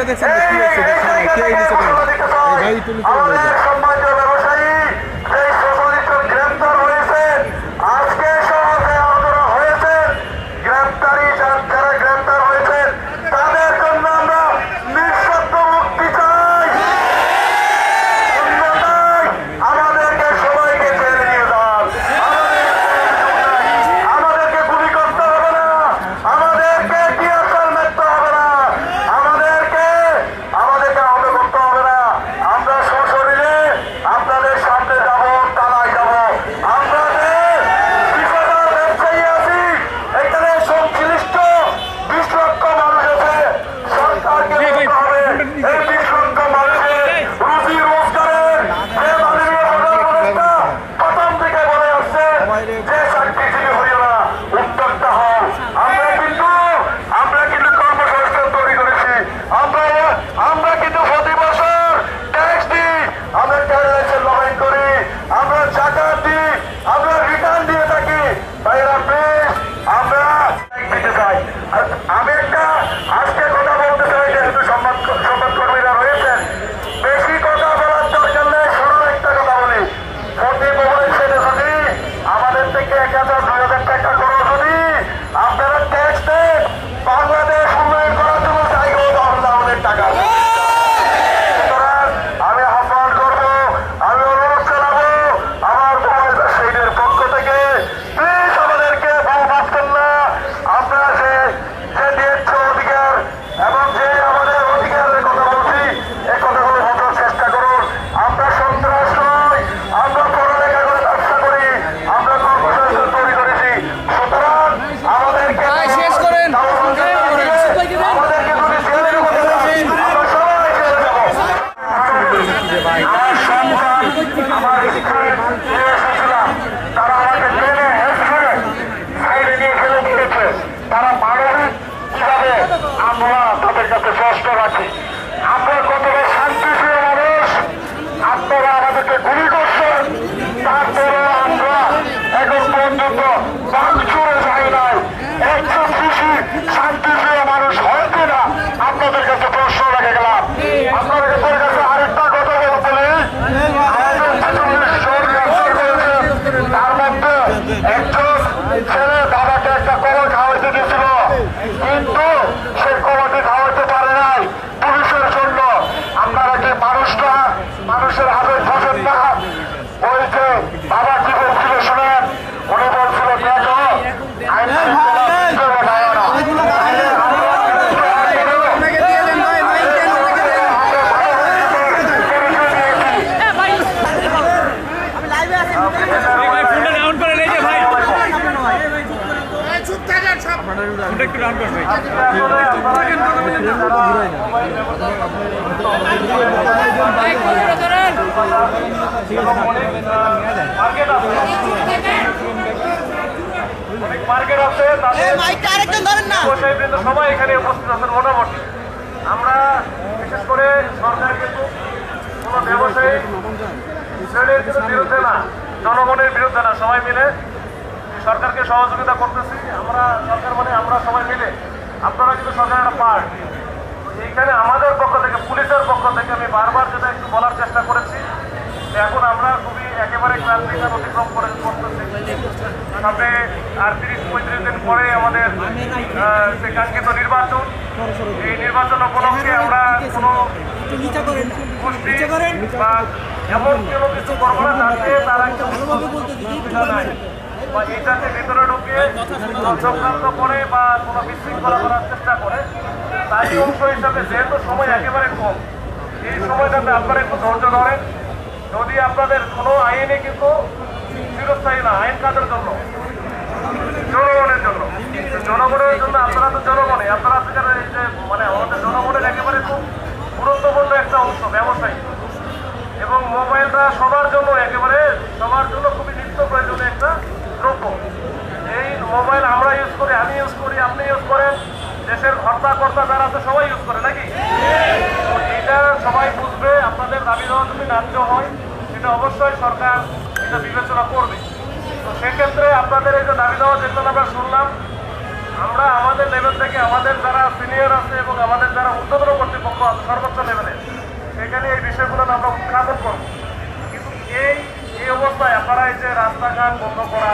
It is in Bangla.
দেখছেন কি হচ্ছে কে দিছে ভাই তুমি সম্মানিত ব্যবসায়ী সেই সোশ্যালিস্টের গ্রেফতার হয়েছে আজকে সমাজে আলোচনা হয়েছে গ্রেফতারি যারা গ্রেফতার হয়েছে তাদের জন্য আমরা নিঃশব্দ মুক্তি চাই অন্যথায় আমাদেরকে সবাইকে ছেড়ে নিয়ে যান আমাদেরকে গুলি করতে হবে না আমাদেরকে টিয়ারশাল মারতে হবে না আমাদেরকে আহত করতে হবে না আমরা সশরীরে আপনাদের সামনে যাব তালায় যাব আমরা যে 20,000 ব্যবসায়ী আছি এখানে সংশ্লিষ্ট 20 লক্ষ মানুষ আছে সরকারকে বলতে হবে এই 20 লক্ষ মানুষের রুজি রোজগারের যে মাননীয় প্রধানমন্ত্রী প্রথম থেকে বলে আসছে যে চাকরিজীবী হইও না উদ্যোক্তা হও আমরা কিন্তু কর্মসংস্থান তৈরি করেছি আমরা কিন্তু প্রতি বছর ট্যাক্স দিই আমরা ট্যাক্সের লড়াই করি আমরা জাকাত দিই আমরা রিটার্ন দিয়ে থাকি ভাইরা প্লিজ আমরা দিতে চাই আমি একটা আজকে কথা বলতে চাই যেহেতু সংবাদকর্মীরা রয়েছেন বেশি কথা বলার দরকার নেই সরল একটা কথা বলি প্রতি মোবাইল সেটে যদি আমাদের থেকে 1,000 2,000 টাকা করে যদি আপনারা ট্যাক্স দেন বাংলাদেশ উন্নয়ন করার জন্য চাইলেও আমাদের টাকা সুতরাং আমি আহ্বান করবো আমি অনুরোধ জানাবো আমার মোবাইল ব্যবসায়ীদের পক্ষ থেকে প্লিজ আমাদেরকে ভুল ভাবছেন না আমরা যে দিয়েছ অধিকার এবং যে আমাদের অধিকারের কথা বলছি এই কথাগুলো বোঝার চেষ্টা করুন আমরা সন্ত্রাস নয় আমরা পড়ালেখা করে ব্যবসা করি আমরা কর্মসংস্থান তৈরি করেছি সুতরাং আমাদেরকে শেষ করেন আমাদেরকে যদি জেলের মধ্যে আমরা সবাই জেলে যাবো আমার সন্তান আমার স্ত্রী যে এসেছিলাম তারা আমাকে টেনে হেসে সাইডে নিয়ে ফেলে দিয়েছে তারা মানবিক কিভাবে আমরা তাদের কাছে প্রশ্ন রাখি আমরা কতটা শান্তিপ্রিয় মানুষ আপনারা আমাদেরকে গুলি করছেন তারপরে আমরা এখন পর্যন্ত ভাঙচুরে যাই নাই একটু খুশি শান্তিপ্রিয় মানুষ হয় কিনা আপনাদের কাছে প্রশ্ন রেখে গেলাম আপনাদের কাছে আরেকটা কথা বলতে তার মধ্যে একজন ছেলে বাবাকে একটা কলা খাওয়াইতে দিয়েছিল কিন্তু সে কলাটি খাওয়াইতে পারে নাই পুলিশের জন্য আপনারা কি মানুষের হাতে বোঝেন না ওই যে বাবা কি বলছিল শুনেন উনি বলছিল দেখো আইন মার্কেট আছে সবাই এখানে উপস্থিত আছেন মোটামুটি আমরা বিশেষ করে সরকার কিন্তু কোনো ব্যবসায়ী শ্রেণীর বিরুদ্ধে না জনগণের বিরুদ্ধে না সবাই মিলে সরকারকে সহযোগিতা করতেছি আমরা সরকার মানে আমরা সবাই মিলে আপনারা কিন্তু সরকারের একটা পার্ট এইখানে আমাদের পক্ষ থেকে পুলিশের পক্ষ থেকে আমি বারবার যেটা একটু বলার চেষ্টা করেছি যে এখন আমরা খুবই একেবারে ক্লান্তিকাল অতিক্রম করে করতেছি সামনে আর 30-35 দিন পরে আমাদের যে কাঙ্ক্ষিত নির্বাচন এই নির্বাচন উপলক্ষে আমরা কোনো গোষ্ঠী বা এমন কোনো কিছু করবো না যাতে তারা সুবিধা নাই বা এটাকে ভেতরে ঢুকে চক্রান্ত করে বা কোনো বিশৃঙ্খলা করার চেষ্টা করে তাই অংশ হিসাবে যেহেতু সময় একেবারে কম এই সময়টাতে আপনারা একটু ধৈর্য ধরেন যদি আপনাদের কোনো আইনে কিন্তু চিরস্থায়ী না আইন কাজের জন্য জনগণের জন্য আপনারা তো জনগণে আপনারা এই যে মানে আমাদের জনগণের একেবারে খুব গুরুত্বপূর্ণ একটা অংশ ব্যবসায়ী এবং মোবাইলটা সবার জন্য খুবই নিত্য প্রয়োজনীয় একটা দ্রব্য এই মোবাইল আমরা ইউজ করি আমি ইউজ করি আপনি ইউজ করেন দেশের কর্তা যারা আছে সবাই ইউজ করে নাকি এটা সবাই বুঝবে আপনাদের দাবি দেওয়া যদি ন্যায্য হয় সেটা অবশ্যই সরকার এটা বিবেচনা করবে তো সেক্ষেত্রে আপনাদের এই যে দাবি দেওয়া যেগুলো আমরা শুনলাম আমরা আমাদের লেভেল থেকে আমাদের যারা সিনিয়র আছে এবং আমাদের যারা ঊর্ধ্বতন কর্তৃপক্ষ কর্তব্য আছে সর্বোচ্চ লেভেলে, সেখানে এই বিষয়গুলো আমরা উত্থাপন করবো। কিন্তু এই অবস্থায় আপনারা এই যে রাস্তাঘাট বন্ধ করা,